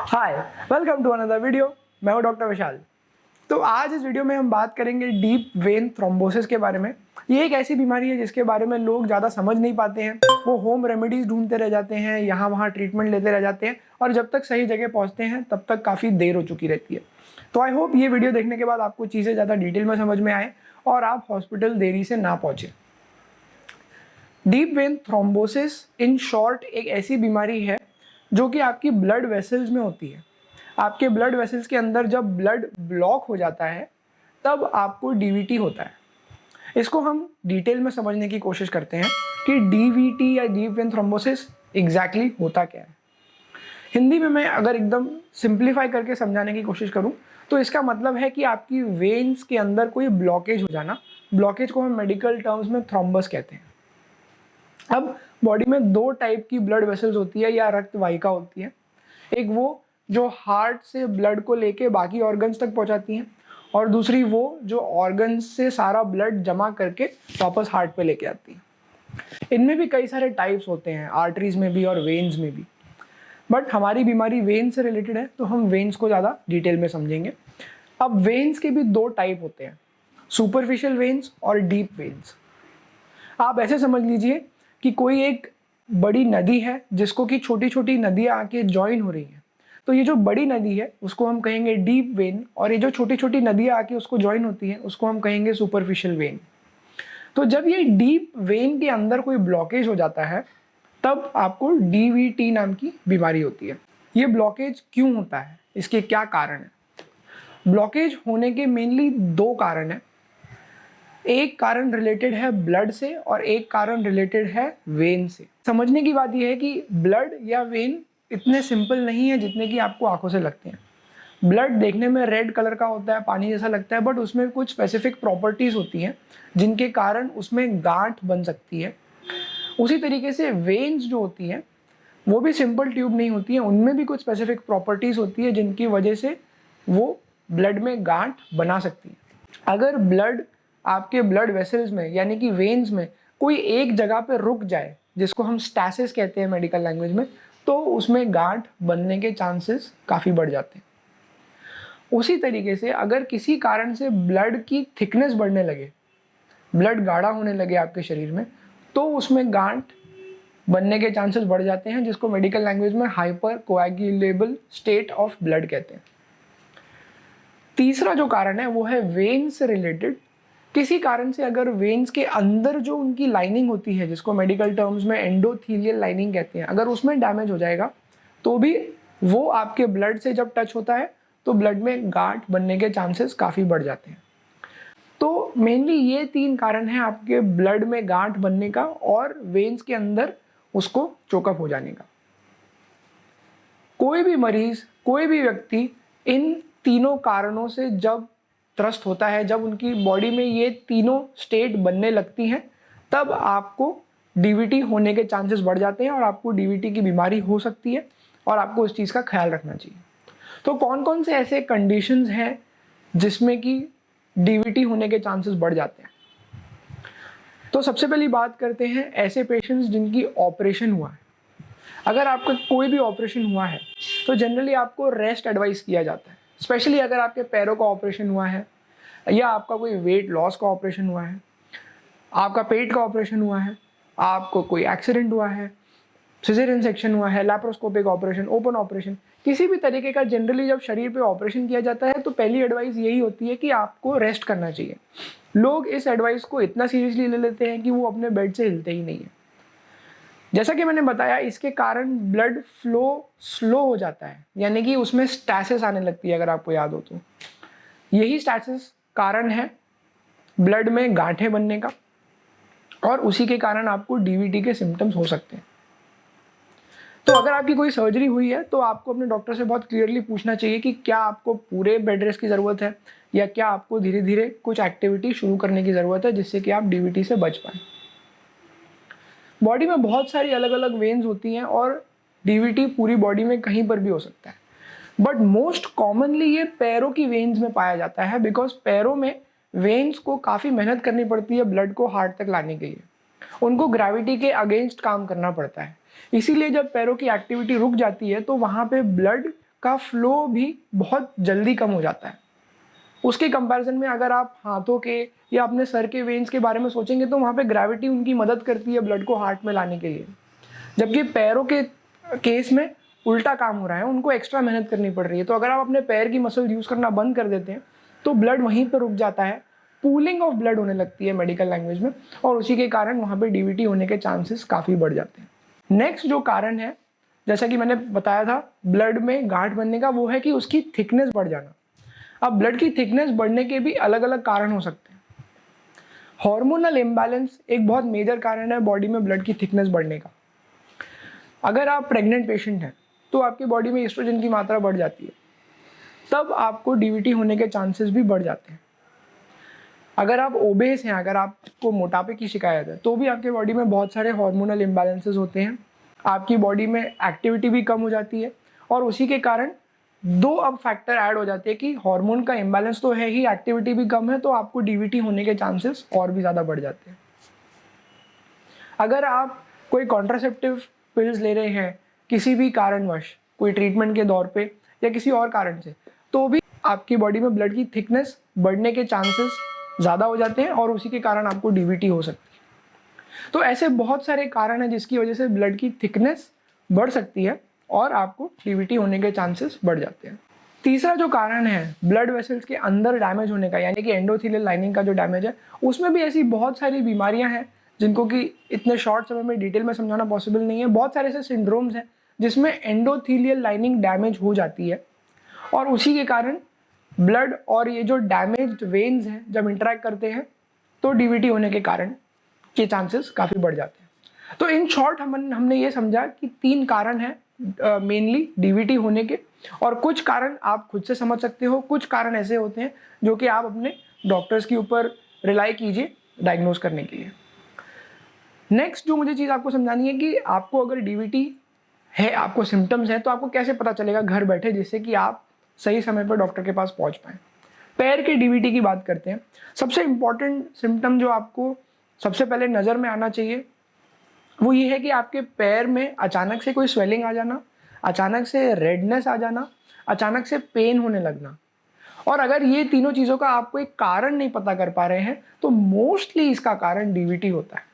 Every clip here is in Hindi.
Hi, welcome to another video. मैं हूं डॉक्टर विशाल। तो आज इस वीडियो में हम बात करेंगे डीप वेन थ्रोम्बोसिस के बारे में। ये एक ऐसी बीमारी है जिसके बारे में लोग ज़्यादा समझ नहीं पाते हैं। वो होम रेमेडीज़ ढूंढते रह जाते हैं, यहाँ वहाँ ट्रीटमेंट लेते रह जाते हैं और जब तक सही जगह पहुँचते हैं तब तक काफ़ी देर हो चुकी रहती है। तो आई होप ये वीडियो देखने के बाद आपको चीज़ें ज़्यादा डिटेल में समझ में आए और आप हॉस्पिटल देरी से ना पहुँचें। Deep vein thrombosis in short एक ऐसी बीमारी है जो कि आपकी ब्लड वेसल्स में होती है। आपके ब्लड वेसल्स के अंदर जब ब्लड ब्लॉक हो जाता है तब आपको डीवीटी होता है। इसको हम डिटेल में समझने की कोशिश करते हैं कि डीवीटी या डीप वेन थ्रोम्बोसिस एग्जैक्टली होता क्या है। हिंदी में मैं अगर एकदम सिंप्लीफाई करके समझाने की कोशिश करूं तो इसका मतलब है कि आपकी वेन्स के अंदर कोई ब्लॉकेज हो जाना। ब्लॉकेज को हम मेडिकल टर्म्स में थ्रोम्बस कहते हैं। अब बॉडी में दो टाइप की ब्लड वेसल्स होती है या रक्त वाहिका होती है। एक वो जो हार्ट से ब्लड को लेके बाकी ऑर्गन्स तक पहुंचाती हैं और दूसरी वो जो ऑर्गन्स से सारा ब्लड जमा करके वापस हार्ट पे लेके आती है। इनमें भी कई सारे टाइप्स होते हैं, आर्टरीज में भी और वेन्स में भी। बट हमारी बीमारी वेन से रिलेटेड है तो हम वेन्स को ज़्यादा डिटेल में समझेंगे। अब वेन्स के भी दो टाइप होते हैं, सुपरफिशियल वेन्स और डीप वेन्स। आप ऐसे समझ लीजिए कि कोई एक बड़ी नदी है जिसको कि छोटी छोटी नदियाँ आके ज्वाइन हो रही हैं। तो ये जो बड़ी नदी है उसको हम कहेंगे डीप वेन और ये जो छोटी छोटी नदियाँ आके उसको ज्वाइन होती हैं उसको हम कहेंगे सुपरफिशियल वेन। तो जब ये डीप वेन के अंदर कोई ब्लॉकेज हो जाता है तब आपको डीवीटी नाम की बीमारी होती है। ये ब्लॉकेज क्यों होता है, इसके क्या कारण है? ब्लॉकेज होने के मेनली दो कारण हैं। एक कारण रिलेटेड है ब्लड से और एक कारण रिलेटेड है वेन से। समझने की बात यह है कि ब्लड या वेन इतने सिंपल नहीं है जितने कि आपको आंखों से लगते हैं। ब्लड देखने में रेड कलर का होता है, पानी जैसा लगता है, बट उसमें कुछ स्पेसिफिक प्रॉपर्टीज होती हैं जिनके कारण उसमें गांठ बन सकती है। उसी तरीके से वेन्स जो होती हैं वो भी सिंपल ट्यूब नहीं होती हैं, उनमें भी कुछ स्पेसिफिक प्रॉपर्टीज होती है जिनकी वजह से वो ब्लड में गांठ बना सकती है। अगर ब्लड आपके ब्लड वेसल्स में यानी कि वेन्स में कोई एक जगह पे रुक जाए, जिसको हम स्टैसिस कहते हैं मेडिकल लैंग्वेज में, तो उसमें गांठ बनने के चांसेस काफ़ी बढ़ जाते हैं। उसी तरीके से अगर किसी कारण से ब्लड की थिकनेस बढ़ने लगे, ब्लड गाढ़ा होने लगे आपके शरीर में, तो उसमें गांठ बनने के चांसेस बढ़ जाते हैं, जिसको मेडिकल लैंग्वेज में hyper coagulable state of blood कहते हैं। तीसरा जो कारण है वो है वेन से रिलेटेड। किसी कारण से अगर वेन्स के अंदर जो उनकी लाइनिंग होती है, जिसको मेडिकल टर्म्स में एंडोथीलियल लाइनिंग कहते हैं, अगर उसमें डैमेज हो जाएगा तो भी वो आपके ब्लड से जब टच होता है तो ब्लड में गांठ बनने के चांसेस काफ़ी बढ़ जाते हैं। तो मेनली ये तीन कारण हैं आपके ब्लड में गांठ बनने का और वेन्स के अंदर उसको चोकअप हो जाने का। कोई भी मरीज, कोई भी व्यक्ति इन तीनों कारणों से जब त्रस्त होता है, जब उनकी बॉडी में ये तीनों स्टेट बनने लगती हैं, तब आपको डीवीटी होने के चांसेस बढ़ जाते हैं और आपको डीवीटी की बीमारी हो सकती है और आपको इस चीज़ का ख्याल रखना चाहिए। तो कौन कौन से ऐसे कंडीशंस हैं जिसमें कि डीवीटी होने के चांसेस बढ़ जाते हैं? तो सबसे पहली बात करते हैं ऐसे पेशेंट्स जिनकी ऑपरेशन हुआ है। अगर आपका कोई भी ऑपरेशन हुआ है तो जनरली आपको रेस्ट एडवाइस किया जाता है, स्पेशली अगर आपके पैरों का ऑपरेशन हुआ है या आपका कोई वेट लॉस का ऑपरेशन हुआ है, आपका पेट का ऑपरेशन हुआ है, आपको कोई एक्सीडेंट हुआ है, सिजेरियन सेक्शन हुआ है, लैप्रोस्कोपिक ऑपरेशन, ओपन ऑपरेशन, किसी भी तरीके का जनरली जब शरीर पे ऑपरेशन किया जाता है तो पहली एडवाइस यही होती है कि आपको रेस्ट करना चाहिए। लोग इस एडवाइस को इतना सीरियसली ले लेते हैं कि वो अपने बेड से हिलते ही नहीं है। जैसा कि मैंने बताया, इसके कारण ब्लड फ्लो स्लो हो जाता है, यानी कि उसमें स्टैसिस आने लगती है। अगर आपको याद हो तो यही स्टैसिस कारण है ब्लड में गांठें बनने का और उसी के कारण आपको डीवीटी के सिम्टम्स हो सकते हैं। तो अगर आपकी कोई सर्जरी हुई है तो आपको अपने डॉक्टर से बहुत क्लियरली पूछना चाहिए कि क्या आपको पूरे बेड रेस्ट की ज़रूरत है या क्या आपको धीरे धीरे कुछ एक्टिविटी शुरू करने की ज़रूरत है जिससे कि आप डीवीटी से बच पाएँ। बॉडी में बहुत सारी अलग अलग वेन्स होती हैं और डीवीटी पूरी बॉडी में कहीं पर भी हो सकता है, बट मोस्ट कॉमनली ये पैरों की वेन्स में पाया जाता है, बिकॉज पैरों में वेन्स को काफ़ी मेहनत करनी पड़ती है ब्लड को हार्ट तक लाने के लिए। उनको ग्रेविटी के अगेंस्ट काम करना पड़ता है, इसीलिए जब पैरों की एक्टिविटी रुक जाती है तो वहाँ पे ब्लड का फ्लो भी बहुत जल्दी कम हो जाता है। उसके कंपैरिजन में अगर आप हाथों के या अपने सर के वेन्स के बारे में सोचेंगे तो वहाँ पे ग्रेविटी उनकी मदद करती है ब्लड को हार्ट में लाने के लिए, जबकि पैरों के केस में उल्टा काम हो रहा है, उनको एक्स्ट्रा मेहनत करनी पड़ रही है। तो अगर आप अपने पैर की मसल यूज़ करना बंद कर देते हैं तो ब्लड वहीं पर रुक जाता है, पूलिंग ऑफ ब्लड होने लगती है मेडिकल लैंग्वेज में, और उसी के कारण वहाँ पे डीवीटी होने के चांसेस काफ़ी बढ़ जाते हैं। नेक्स्ट जो कारण है, जैसा कि मैंने बताया था ब्लड में गांठ बनने का, वो है कि उसकी थिकनेस बढ़ जाना। अब ब्लड की थिकनेस बढ़ने के भी अलग अलग कारण हो सकते हैं। हार्मोनल इम्बैलेंस एक बहुत मेजर कारण है बॉडी में ब्लड की थिकनेस बढ़ने का। अगर आप प्रेग्नेंट पेशेंट हैं तो आपकी बॉडी में एस्ट्रोजन की मात्रा बढ़ जाती है, तब आपको डीवीटी होने के चांसेस भी बढ़ जाते हैं। अगर आप ओबेस हैं, अगर आपको मोटापे की शिकायत है, तो भी आपके बॉडी में बहुत सारे हार्मोनल इम्बैलेंसेस होते हैं, आपकी बॉडी में एक्टिविटी भी कम हो जाती है, और उसी के कारण दो अब फैक्टर ऐड हो जाते हैं कि हार्मोन का इम्बैलेंस तो है ही, एक्टिविटी भी कम है, तो आपको डीवीटी होने के चांसेस और भी ज़्यादा बढ़ जाते हैं। अगर आप कोई कॉन्ट्रासेप्टिव पिल्स ले रहे हैं किसी भी कारणवश, कोई ट्रीटमेंट के दौर पे या किसी और कारण से, तो भी आपकी बॉडी में ब्लड की थिकनेस बढ़ने के चांसेस ज़्यादा हो जाते हैं और उसी के कारण आपको डीवीटी हो सकती है। तो ऐसे बहुत सारे कारण हैं जिसकी वजह से ब्लड की थिकनेस बढ़ सकती है और आपको डीवीटी होने के चांसेस बढ़ जाते हैं। तीसरा जो कारण है ब्लड वेसल्स के अंदर डैमेज होने का, यानी कि एंडोथेलियल लाइनिंग का जो डैमेज है, उसमें भी ऐसी बहुत सारी बीमारियां हैं जिनको कि इतने शॉर्ट समय में डिटेल में समझाना पॉसिबल नहीं है। बहुत सारे ऐसे सिंड्रोम्स हैं जिसमें एंडोथेलियल लाइनिंग डैमेज हो जाती है और उसी के कारण ब्लड और ये जो डैमेज्ड वेन्स हैं जब इंटरेक्ट करते हैं तो डीवीटी होने के कारण के चांसेस काफ़ी बढ़ जाते हैं। तो इन शॉर्ट हमने ये समझा कि 3 कारण हैं मेनली डीवीटी होने के, और कुछ कारण आप खुद से समझ सकते हो, कुछ कारण ऐसे होते हैं जो कि आप अपने डॉक्टर्स के ऊपर रिलाई कीजिए डायग्नोज करने के लिए। नेक्स्ट जो मुझे चीज़ आपको समझानी है कि आपको अगर डीवीटी है, आपको सिम्टम्स हैं, तो आपको कैसे पता चलेगा घर बैठे, जिससे कि आप सही समय पर डॉक्टर के पास पहुंच पाएँ। पैर के डीवीटी की बात करते हैं। सबसे इम्पॉर्टेंट सिम्टम जो आपको सबसे पहले नज़र में आना चाहिए वो ये है कि आपके पैर में अचानक से कोई स्वेलिंग आ जाना, अचानक से रेडनेस आ जाना, अचानक से पेन होने लगना। और अगर ये तीनों चीज़ों का आप कोई कारण नहीं पता कर पा रहे हैं तो मोस्टली इसका कारण डीवीटी होता है।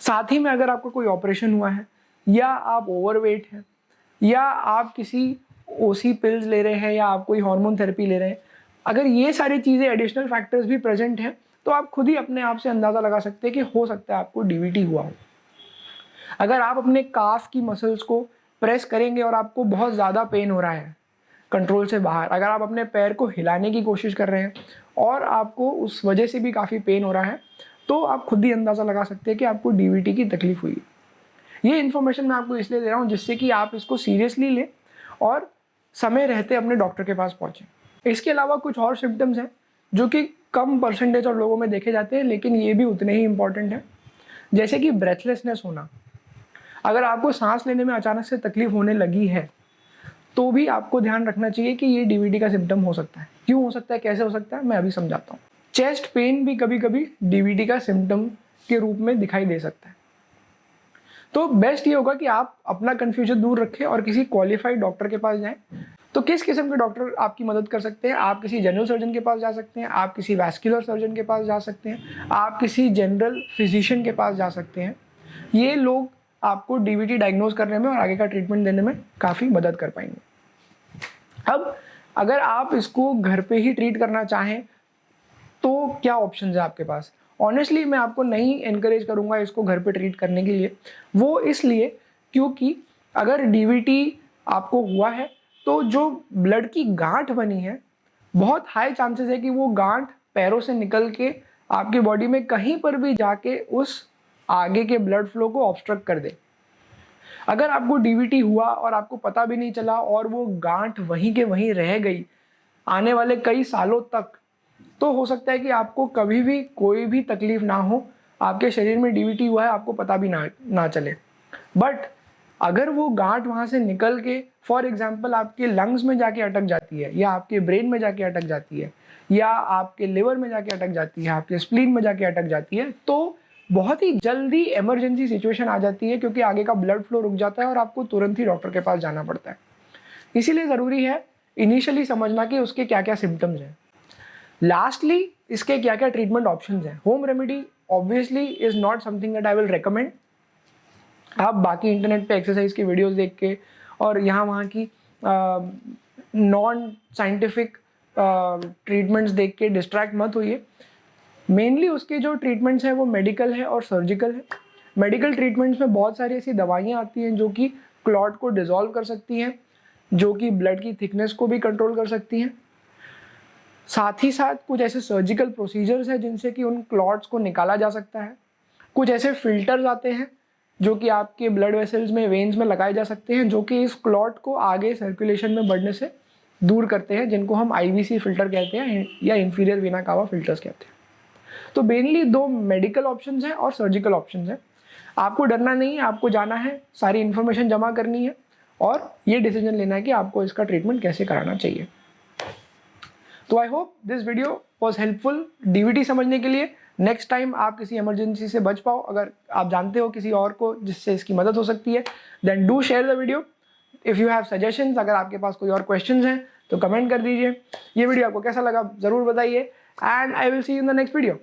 साथ ही में अगर आपको कोई ऑपरेशन हुआ है, या आप ओवरवेट हैं, या आप किसी ओसी पिल्स ले रहे हैं, या आप कोई हार्मोन थेरेपी ले रहे हैं, अगर ये सारी चीज़ें एडिशनल फैक्टर्स भी प्रेजेंट हैं तो आप खुद ही अपने आप से अंदाज़ा लगा सकते हैं कि हो सकता है आपको डीवीटी हुआ हो। अगर आप अपने काफ की मसल्स को प्रेस करेंगे और आपको बहुत ज़्यादा पेन हो रहा है कंट्रोल से बाहर, अगर आप अपने पैर को हिलाने की कोशिश कर रहे हैं और आपको उस वजह से भी काफ़ी पेन हो रहा है, तो आप खुद ही अंदाज़ा लगा सकते हैं कि आपको डीवीटी की तकलीफ हुई। ये इन्फॉर्मेशन मैं आपको इसलिए दे रहा हूँ जिससे कि आप इसको सीरियसली लें और समय रहते अपने डॉक्टर के पास पहुँचें। इसके अलावा कुछ और सिम्टम्स हैं जो कि कम परसेंटेज और लोगों में देखे जाते हैं, लेकिन ये भी उतने ही इंपॉर्टेंट हैं, जैसे कि ब्रेथलेसनेस होना। अगर आपको सांस लेने में अचानक से तकलीफ होने लगी है तो भी आपको ध्यान रखना चाहिए कि ये डीवीटी का सिम्टम हो सकता है। क्यों हो सकता है, कैसे हो सकता है, मैं अभी समझाता हूँ। चेस्ट पेन भी कभी कभी डीवीटी का सिम्टम के रूप में दिखाई दे सकता है। तो बेस्ट ये होगा कि आप अपना कन्फ्यूजन दूर रखें और किसी क्वालिफाइड डॉक्टर के पास जाएं। तो किस किस्म के डॉक्टर आपकी मदद कर सकते हैं? आप किसी जनरल सर्जन के पास जा सकते हैं, आप किसी वैस्कुलर सर्जन के पास जा सकते हैं, आप किसी जनरल फिजिशियन के पास जा सकते हैं। ये लोग आपको डीवीटी डायग्नोज करने में और आगे का ट्रीटमेंट देने में काफ़ी मदद कर पाएंगे। अब अगर आप इसको घर पे ही ट्रीट करना चाहें तो क्या ऑप्शंस है आपके पास? ऑनेस्टली मैं आपको नहीं एनकरेज करूंगा इसको घर पे ट्रीट करने के लिए। वो इसलिए क्योंकि अगर डीवीटी आपको हुआ है तो जो ब्लड की गांठ बनी है, बहुत हाई चांसेस है कि वो गांठ पैरों से निकल के आपकी बॉडी में कहीं पर भी जाके उस आगे के ब्लड फ्लो को ऑब्स्ट्रक्ट कर दे। अगर आपको डीवीटी हुआ और आपको पता भी नहीं चला और वो गांठ वहीं के वहीं रह गई आने वाले कई सालों तक, तो हो सकता है कि आपको कभी भी कोई भी तकलीफ ना हो, आपके शरीर में डीवीटी हुआ है आपको पता भी ना चले। बट अगर वो गांठ वहाँ से निकल के फॉर एग्जांपल आपके लंग्स में जाके अटक जाती है, या आपके ब्रेन में जाके अटक जाती है, या आपके लिवर में जाके अटक जाती है, आपके स्प्लीन में जाके अटक जाती है, तो बहुत ही जल्दी इमरजेंसी सिचुएशन आ जाती है, क्योंकि आगे का ब्लड फ्लो रुक जाता है और आपको तुरंत ही डॉक्टर के पास जाना पड़ता है। इसीलिए ज़रूरी है इनिशियली समझना कि उसके क्या क्या सिम्टम्स हैं। लास्टली इसके क्या क्या ट्रीटमेंट ऑप्शंस हैं। Home remedy obviously is not something that I will recommend. आप बाकी इंटरनेट पे एक्सरसाइज की वीडियोस देख के और यहाँ वहाँ की नॉन साइंटिफिक ट्रीटमेंट्स देख के डिस्ट्रैक्ट मत होइए। मेनली उसके जो ट्रीटमेंट्स हैं वो मेडिकल है और सर्जिकल है। मेडिकल ट्रीटमेंट्स में बहुत सारी ऐसी दवाइयाँ आती हैं जो कि क्लॉट को डिसॉल्व कर सकती हैं, जो कि ब्लड की थिकनेस को भी कंट्रोल कर सकती हैं। साथ ही साथ कुछ ऐसे सर्जिकल प्रोसीजर्स हैं जिनसे कि उन क्लॉट्स को निकाला जा सकता है। कुछ ऐसे फिल्टर्स आते हैं जो कि आपके ब्लड वेसल्स में, वेन्स में लगाए जा सकते हैं, जो कि इस क्लॉट को आगे सर्कुलेशन में बढ़ने से दूर करते हैं, जिनको हम IVC फिल्टर कहते हैं या इंफीरियर वेना कावा फिल्टर्स कहते हैं। तो मेनली 2 मेडिकल ऑप्शंस हैं और सर्जिकल ऑप्शंस हैं। आपको डरना नहीं है, आपको जाना है, सारी इन्फॉर्मेशन जमा करनी है और ये डिसीजन लेना है कि आपको इसका ट्रीटमेंट कैसे कराना चाहिए। तो I hope this video was helpful DVT समझने के लिए। नेक्स्ट टाइम आप किसी इमरजेंसी से बच पाओ, अगर आप जानते हो किसी और को जिससे इसकी मदद हो सकती है, then do share the video. If you have suggestions, अगर आपके पास कोई और क्वेश्चंस हैं तो कमेंट कर दीजिए। ये वीडियो आपको कैसा लगा ज़रूर बताइए, and I will see you in the next video.